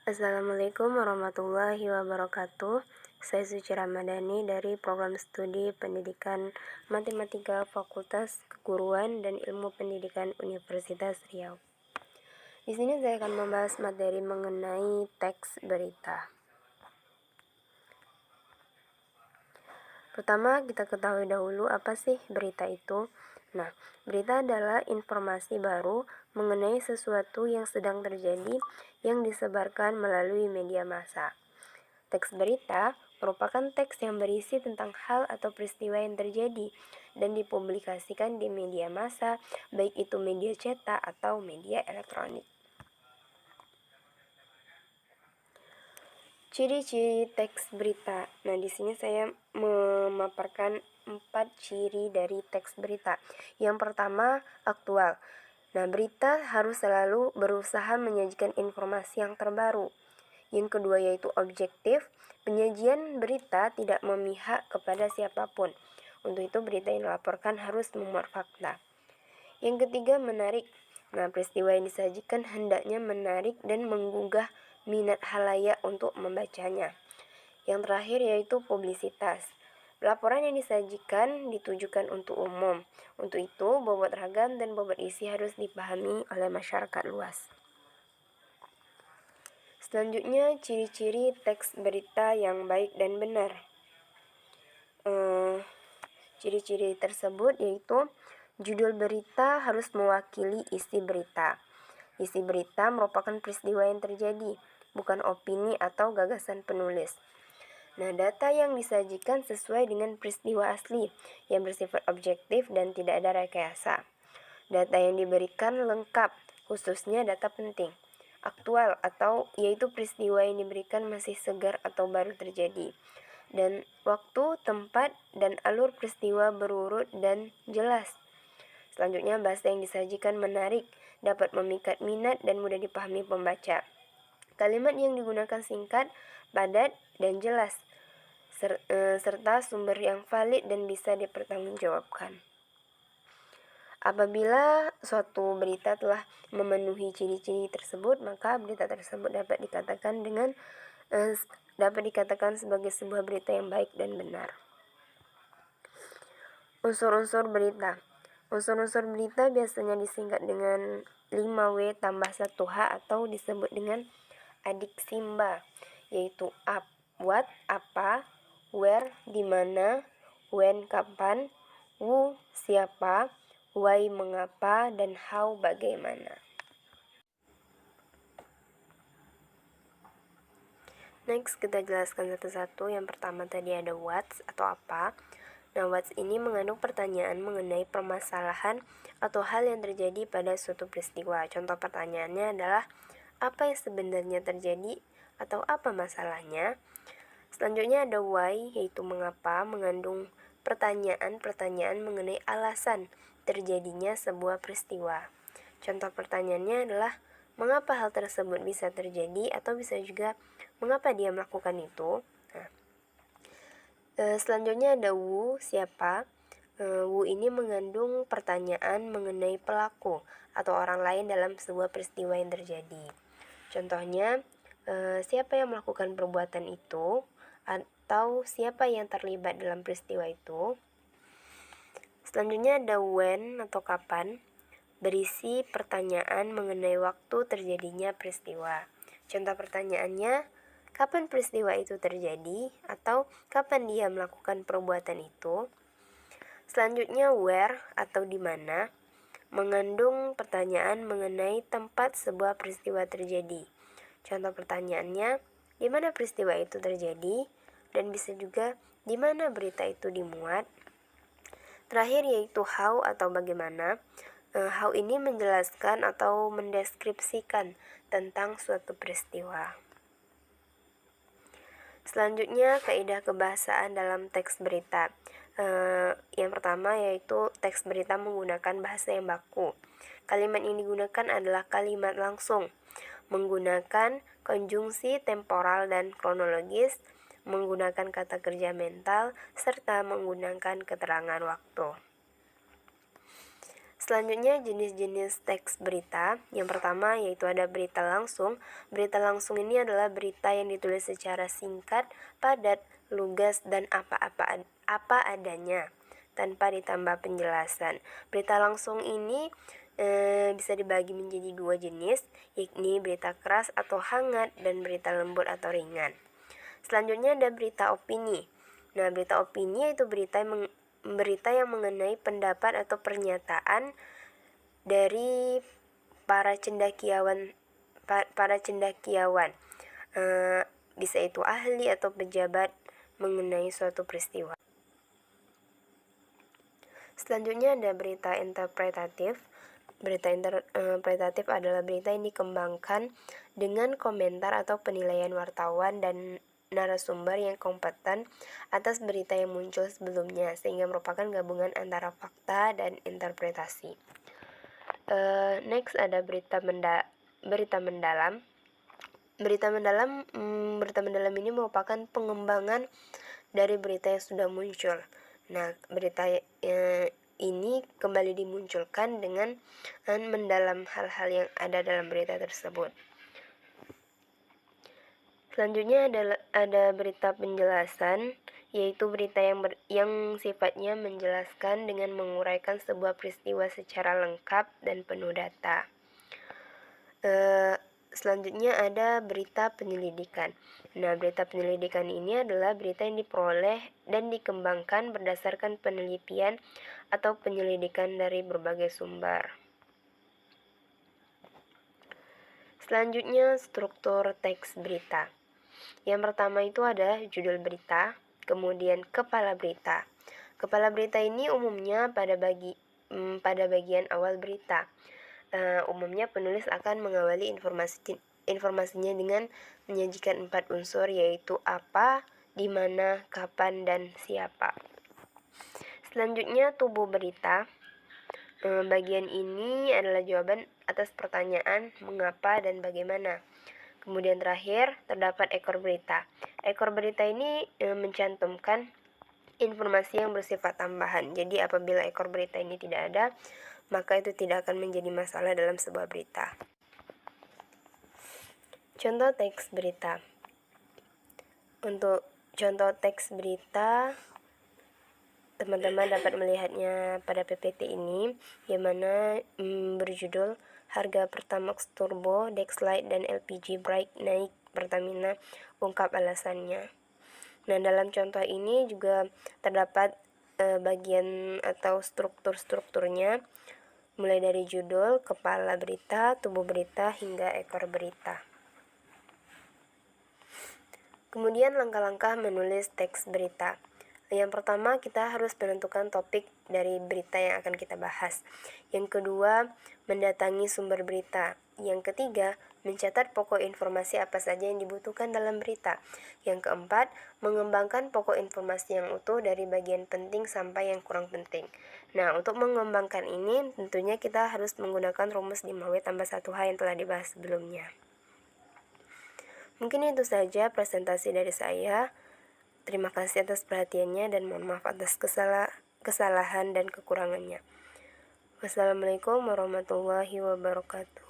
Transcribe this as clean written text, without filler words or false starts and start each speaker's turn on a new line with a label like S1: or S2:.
S1: Assalamualaikum warahmatullahi wabarakatuh. Saya Suci Ramadhani dari Program Studi Pendidikan Matematika Fakultas Keguruan dan Ilmu Pendidikan Universitas Riau. Di sini saya akan membahas materi mengenai teks berita. Pertama, kita ketahui dahulu apa sih berita itu. Nah, berita adalah informasi baru mengenai sesuatu yang sedang terjadi yang disebarkan melalui media massa. Teks berita merupakan teks yang berisi tentang hal atau peristiwa yang terjadi dan dipublikasikan di media massa, baik itu media cetak atau media elektronik. Ciri-ciri teks berita. Nah, di sini saya memaparkan 4 ciri dari teks berita. Yang pertama, aktual. Nah, berita harus selalu berusaha menyajikan informasi yang terbaru. Yang kedua yaitu objektif. Penyajian berita tidak memihak kepada siapapun. Untuk itu berita yang dilaporkan harus memuat fakta. Yang ketiga, menarik. Nah, peristiwa yang disajikan hendaknya menarik dan menggugah minat halayak untuk membacanya. Yang terakhir yaitu publisitas. Laporan yang disajikan ditujukan untuk umum. Untuk itu, bobot ragam dan bobot isi harus dipahami oleh masyarakat luas. Selanjutnya, ciri-ciri teks berita yang baik dan benar. Ciri-ciri tersebut yaitu judul berita harus mewakili isi berita. Isi berita merupakan peristiwa yang terjadi, bukan opini atau gagasan penulis. Nah, data yang disajikan sesuai dengan peristiwa asli yang bersifat objektif dan tidak ada rekayasa. Data yang diberikan lengkap, khususnya data penting. Aktual atau yaitu peristiwa yang diberikan masih segar atau baru terjadi. Dan waktu, tempat, dan alur peristiwa berurut dan jelas. Selanjutnya, bahasa yang disajikan menarik, dapat memikat minat dan mudah dipahami pembaca. Kalimat yang digunakan singkat, padat, dan jelas, serta sumber yang valid dan bisa dipertanggungjawabkan. Apabila suatu berita telah memenuhi ciri-ciri tersebut, maka berita tersebut dapat dikatakan sebagai sebuah berita yang baik dan benar. Unsur-unsur berita. Unsur-unsur berita biasanya disingkat dengan 5W tambah 1H atau disebut dengan adiksimba, yaitu up, what, apa, where, di mana, when, kapan, who, siapa, why, mengapa, dan how, bagaimana. Next, kita jelaskan satu-satu. Yang pertama tadi ada what atau apa. Nah, what ini mengandung pertanyaan mengenai permasalahan atau hal yang terjadi pada suatu peristiwa. Contoh pertanyaannya adalah apa yang sebenarnya terjadi atau apa masalahnya. Selanjutnya ada why, yaitu mengapa, mengandung pertanyaan mengenai alasan terjadinya sebuah peristiwa. Contoh pertanyaannya adalah mengapa hal tersebut bisa terjadi atau bisa juga mengapa dia melakukan itu. Nah, selanjutnya ada who, siapa. Who ini mengandung pertanyaan mengenai pelaku atau orang lain dalam sebuah peristiwa yang terjadi. Contohnya, siapa yang melakukan perbuatan itu atau siapa yang terlibat dalam peristiwa itu. Selanjutnya ada when atau kapan, berisi pertanyaan mengenai waktu terjadinya peristiwa. Contoh pertanyaannya, kapan peristiwa itu terjadi atau kapan dia melakukan perbuatan itu. Selanjutnya where atau di mana, mengandung pertanyaan mengenai tempat sebuah peristiwa terjadi. Contoh pertanyaannya, di mana peristiwa itu terjadi, dan bisa juga di mana berita itu dimuat. Terakhir yaitu how atau bagaimana. How ini menjelaskan atau mendeskripsikan tentang suatu peristiwa. Selanjutnya, kaidah kebahasaan dalam teks berita. Yang pertama yaitu teks berita menggunakan bahasa yang baku. Kalimat yang digunakan adalah kalimat langsung, menggunakan konjungsi temporal dan kronologis, menggunakan kata kerja mental, serta menggunakan keterangan waktu. Selanjutnya jenis-jenis teks berita. Yang pertama yaitu ada berita langsung. Berita langsung ini adalah berita yang ditulis secara singkat, padat, lugas, dan apa adanya tanpa ditambah penjelasan. Berita langsung ini bisa dibagi menjadi dua jenis, yakni berita keras atau hangat dan berita lembut atau ringan. Selanjutnya ada berita opini. Nah, berita opini yaitu berita yang mengenai pendapat atau pernyataan dari para cendekiawan, bisa itu ahli atau pejabat mengenai suatu peristiwa. Selanjutnya ada berita interpretatif. Berita interpretatif adalah berita yang dikembangkan dengan komentar atau penilaian wartawan dan narasumber yang kompeten atas berita yang muncul sebelumnya, sehingga merupakan gabungan antara fakta dan interpretasi. Next ada berita mendalam. Berita mendalam ini merupakan pengembangan dari berita yang sudah muncul. Nah, berita ini kembali dimunculkan dengan mendalam hal-hal yang ada dalam berita tersebut. Selanjutnya ada berita penjelasan, yaitu berita yang sifatnya menjelaskan dengan menguraikan sebuah peristiwa secara lengkap dan penuh data. Selanjutnya ada berita penyelidikan. Nah, berita penyelidikan ini adalah berita yang diperoleh dan dikembangkan berdasarkan penelitian atau penyelidikan dari berbagai sumber. Selanjutnya, struktur teks berita. Yang pertama itu ada judul berita, kemudian kepala berita. Kepala berita ini umumnya pada bagian awal berita. Umumnya penulis akan mengawali informasinya dengan menyajikan 4 unsur, yaitu apa, di mana, kapan, dan siapa. Selanjutnya tubuh berita. Bagian ini adalah jawaban atas pertanyaan mengapa dan bagaimana. Kemudian terakhir terdapat ekor berita. Ekor berita ini mencantumkan informasi yang bersifat tambahan. Jadi apabila ekor berita ini tidak ada, maka itu tidak akan menjadi masalah dalam sebuah berita. Contoh teks berita. Untuk contoh teks berita, teman-teman dapat melihatnya pada PPT ini, yang mana berjudul harga Pertamax Turbo, Dexlite, dan LPG Bright naik Pertamina, ungkap alasannya. Nah, dalam contoh ini juga terdapat bagian atau strukturnya, mulai dari judul, kepala berita, tubuh berita, hingga ekor berita. Kemudian langkah-langkah menulis teks berita. Yang pertama, kita harus menentukan topik dari berita yang akan kita bahas. Yang kedua, mendatangi sumber berita. Yang ketiga, mencatat pokok informasi apa saja yang dibutuhkan dalam berita. Yang keempat, mengembangkan pokok informasi yang utuh dari bagian penting sampai yang kurang penting. Nah, untuk mengembangkan ini, tentunya kita harus menggunakan rumus 5W tambah 1H yang telah dibahas sebelumnya. Mungkin itu saja presentasi dari saya. Terima kasih atas perhatiannya dan mohon maaf atas kesalahan dan kekurangannya. Wassalamualaikum warahmatullahi wabarakatuh.